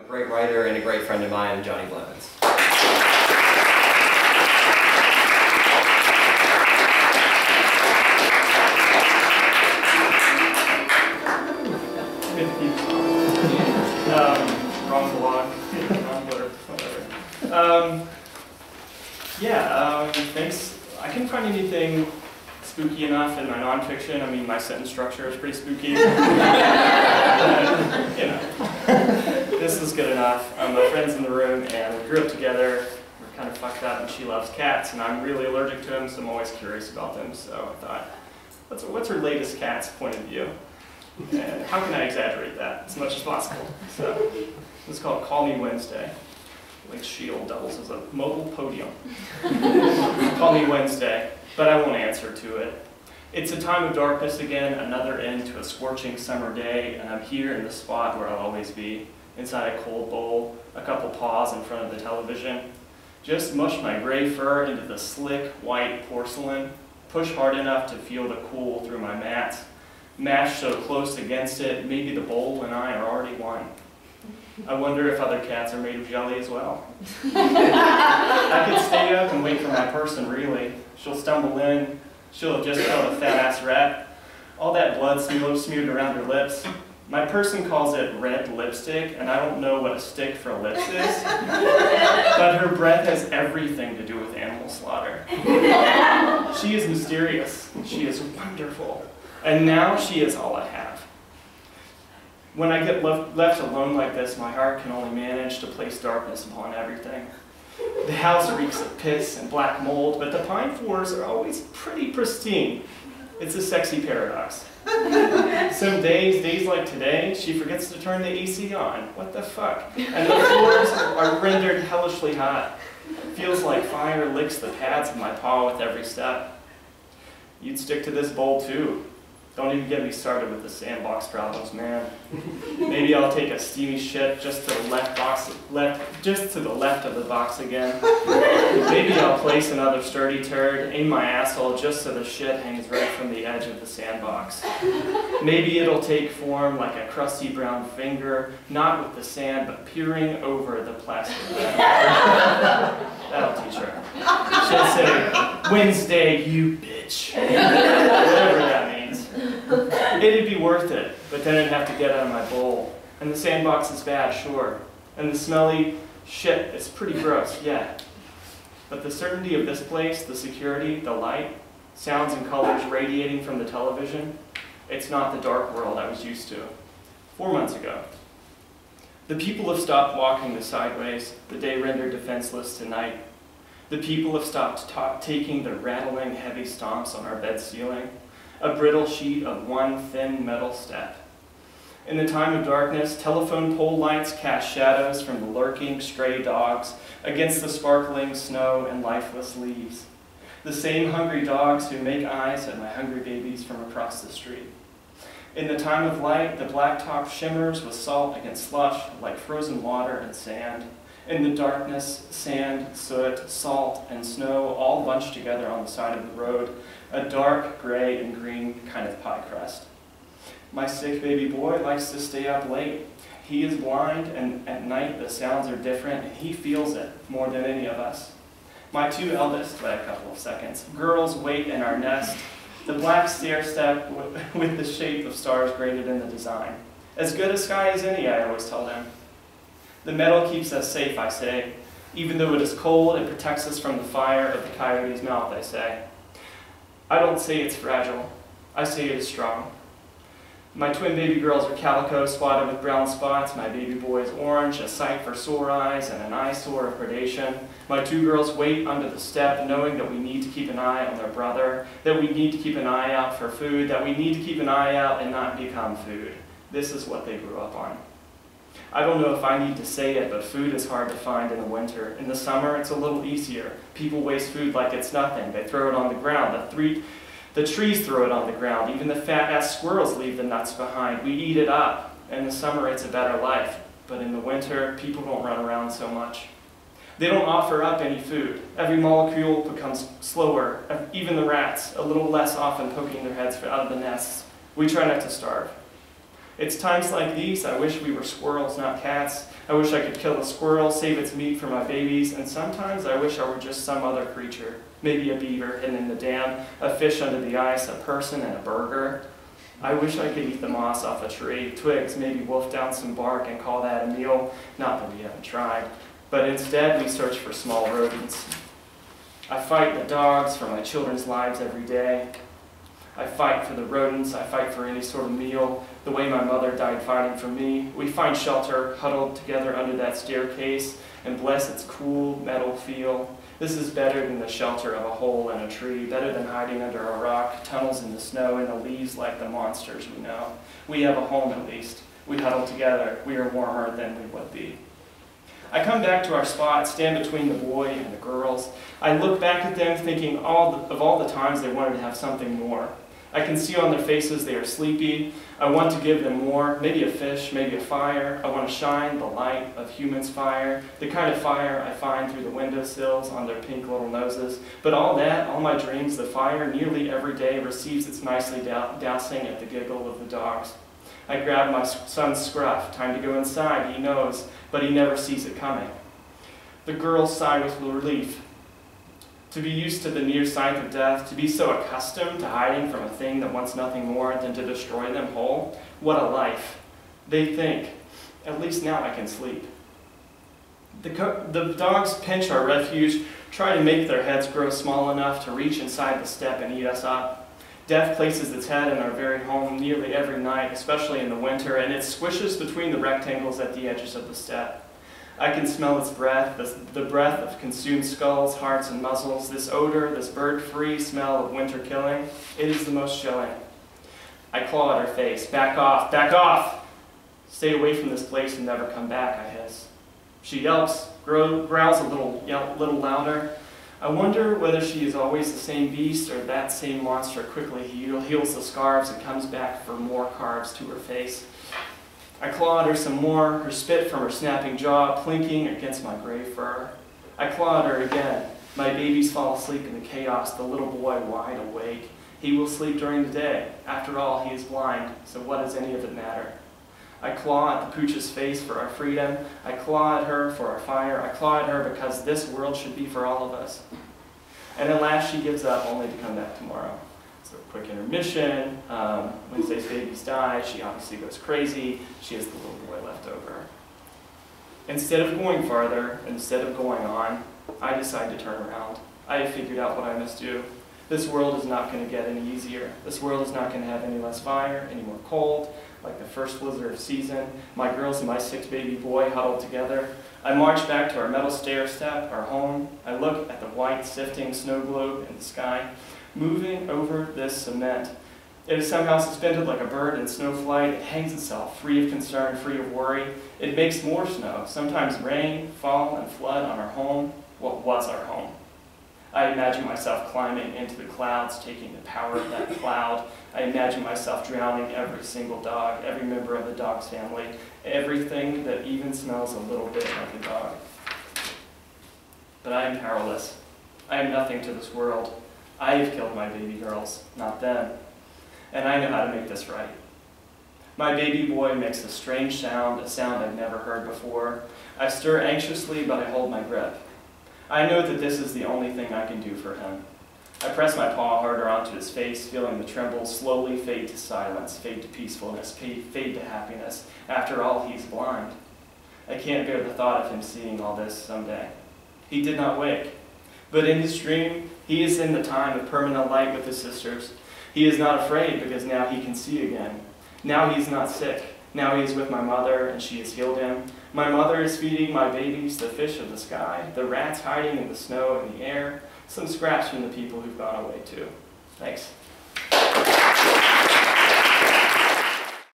great writer and a great friend of mine, Jonny Blevins. Wrong blog, wrong blurb, whatever. Thanks. I couldn't find anything spooky enough in my nonfiction. I mean, my sentence structure is pretty spooky. This is good enough. My friend's in the room, and we grew up together. We're kind of fucked up, and she loves cats, and I'm really allergic to them, so I'm always curious about them. So I thought, what's her latest cat's point of view? And how can I exaggerate that as much as possible? So it's called Call Me Wednesday. Like Shield doubles as a mobile podium. Call me Wednesday, but I won't answer to it. It's a time of darkness again, another end to a scorching summer day, and I'm here in the spot where I'll always be, inside a cold bowl, a couple paws in front of the television. Just mush my gray fur into the slick, white porcelain, push hard enough to feel the cool through my mats. Mashed so close against it, maybe the bowl and I are already one. I wonder if other cats are made of jelly as well. I could stay up and wait for my person, really. She'll stumble in, she'll have just killed a fat-ass rat. All that blood smeared around her lips. My person calls it red lipstick, and I don't know what a stick for lips is, but her breath has everything to do with animal slaughter. She is mysterious, she is wonderful, and now she is all I have. When I get left alone like this, my heart can only manage to place darkness upon everything. The house reeks of piss and black mold, but the pine floors are always pretty pristine. It's a sexy paradox. Some days like today, she forgets to turn the AC on. What the fuck? And the floors are rendered hellishly hot. Feels like fire licks the pads of my paw with every step. You'd stick to this bowl too. Don't even get me started with the sandbox problems, man. Maybe I'll take a steamy shit just to the left of the box again. Maybe I'll place another sturdy turd in my asshole just so the shit hangs right from the edge of the sandbox. Maybe it'll take form like a crusty brown finger, not with the sand, but peering over the plastic bag. That'll teach her. She'll say, "Wednesday, you bitch." Whatever that means. It'd be worth it, but then I'd have to get out of my bowl. And the sandbox is bad, sure. And the smelly shit is pretty gross, yeah. But the certainty of this place, the security, the light, sounds and colors radiating from the television, it's not the dark world I was used to. 4 months ago. The people have stopped walking the sideways, the day rendered defenseless tonight. The people have stopped taking the rattling, heavy stomps on our bed ceiling. A brittle sheet of one thin metal step. In the time of darkness, telephone pole lights cast shadows from the lurking stray dogs against the sparkling snow and lifeless leaves. The same hungry dogs who make eyes at my hungry babies from across the street. In the time of light, the blacktop shimmers with salt against slush like frozen water and sand. In the darkness, sand, soot, salt, and snow all bunched together on the side of the road, a dark gray and green kind of pie crust. My sick baby boy likes to stay up late. He is blind, and at night the sounds are different, and he feels it more than any of us. My two eldest, by a couple of seconds, girls wait in our nest, the black stair step with the shape of stars graded in the design. As good a sky as any, I always tell them. The metal keeps us safe, I say. Even though it is cold, it protects us from the fire of the coyote's mouth, I say. I don't say it's fragile. I say it is strong. My twin baby girls are calico spotted with brown spots. My baby boy is orange, a sight for sore eyes and an eyesore of predation. My two girls wait under the step, knowing that we need to keep an eye on their brother, that we need to keep an eye out for food, that we need to keep an eye out and not become food. This is what they grew up on. I don't know if I need to say it, but food is hard to find in the winter. In the summer, it's a little easier. People waste food like it's nothing. They throw it on the ground. The trees throw it on the ground. Even the fat-ass squirrels leave the nuts behind. We eat it up. In the summer, it's a better life. But in the winter, people don't run around so much. They don't offer up any food. Every molecule becomes slower. Even the rats, a little less often poking their heads out of the nests. We try not to starve. It's times like these I wish we were squirrels, not cats. I wish I could kill a squirrel, save its meat for my babies, and sometimes I wish I were just some other creature. Maybe a beaver hidden in the dam, a fish under the ice, a person, and a burger. I wish I could eat the moss off a tree, twigs, maybe wolf down some bark and call that a meal. Not that we haven't tried, but instead we search for small rodents. I fight the dogs for my children's lives every day. I fight for the rodents, I fight for any sort of meal, the way my mother died fighting for me. We find shelter, huddled together under that staircase, and bless its cool metal feel. This is better than the shelter of a hole in a tree, better than hiding under a rock, tunnels in the snow, and the leaves like the monsters we know. We have a home at least. We huddle together. We are warmer than we would be. I come back to our spot, stand between the boy and the girls. I look back at them thinking of all the times they wanted to have something more. I can see on their faces they are sleepy. I want to give them more, maybe a fish, maybe a fire. I want to shine the light of humans' fire, the kind of fire I find through the windowsills on their pink little noses. But all that, all my dreams, the fire nearly every day receives its nicely dousing at the giggle of the dogs. I grab my son's scruff, time to go inside, he knows, but he never sees it coming. The girls sigh with relief. To be used to the near sight of death, to be so accustomed to hiding from a thing that wants nothing more than to destroy them whole, what a life. They think, at least now I can sleep. The dogs pinch our refuge, try to make their heads grow small enough to reach inside the step and eat us up. Death places its head in our very home nearly every night, especially in the winter, and it squishes between the rectangles at the edges of the step. I can smell its breath, the breath of consumed skulls, hearts, and muzzles, this odor, this bird-free smell of winter killing. It is the most chilling. I claw at her face. Back off, back off! Stay away from this place and never come back, I hiss. She yelps, growls a little louder. I wonder whether she is always the same beast or that same monster quickly heals the scarves and comes back for more carves to her face. I claw at her some more, her spit from her snapping jaw plinking against my gray fur. I claw at her again. My babies fall asleep in the chaos, the little boy wide awake. He will sleep during the day. After all, he is blind, so what does any of it matter? I claw at the pooch's face for our freedom. I claw at her for our fire. I claw at her because this world should be for all of us. And at last she gives up, only to come back tomorrow. So quick intermission. Wednesday's babies die. She obviously goes crazy. She has the little boy left over. Instead of going farther, instead of going on, I decide to turn around. I have figured out what I must do. This world is not going to get any easier. This world is not going to have any less fire, any more cold, like the first blizzard of season. My girls and my 6 baby boy huddled together. I march back to our metal stair step, our home. I look at the white, sifting snow globe in the sky, moving over this cement. It is somehow suspended like a bird in snow flight. It hangs itself, free of concern, free of worry. It makes more snow, sometimes rain, fall, and flood on our home, what was our home. I imagine myself climbing into the clouds, taking the power of that cloud. I imagine myself drowning every single dog, every member of the dog's family, everything that even smells a little bit like a dog. But I am powerless. I am nothing to this world. I have killed my baby girls, not them. And I know how to make this right. My baby boy makes a strange sound, a sound I've never heard before. I stir anxiously, but I hold my grip. I know that this is the only thing I can do for him. I press my paw harder onto his face, feeling the trembles slowly fade to silence, fade to peacefulness, fade to happiness. After all, he's blind. I can't bear the thought of him seeing all this someday. He did not wake, but in his dream, he is in the time of permanent light with his sisters. He is not afraid because now he can see again. Now he's not sick. Now he is with my mother and she has healed him. My mother is feeding my babies the fish of the sky, the rats hiding in the snow and the air, some scraps from the people who've gone away too. Thanks.